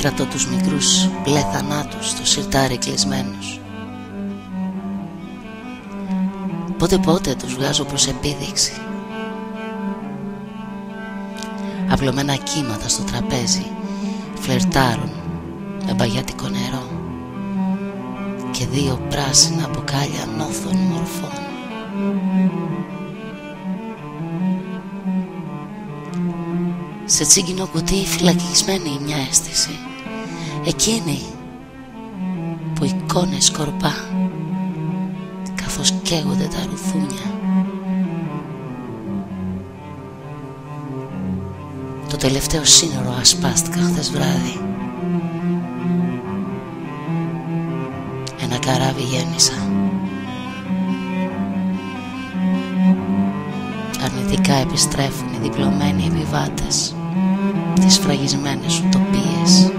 Κρατώ τους μικρούς μπλε θανάτους στο σιρτάρι κλεισμένους. Πότε πότε τους βγάζω προς επίδειξη. Απλωμένα κύματα στο τραπέζι φλερτάρουν με μπαγιάτικο νερό και δύο πράσινα μπουκάλια νόθων μορφών. Σε τσίγκινο κουτί φυλακισμένη μια αίσθηση, εκείνη που εικόνες σκορπά καθώς καίγονται τα ρουθούνια. Το τελευταίο σύνορο ασπάστηκα χθες βράδυ. Ένα καράβι γέννησα. Αρνητικά επιστρέφουν οι διπλωμένοι επιβάτες τις φραγισμένες ουτοπίες.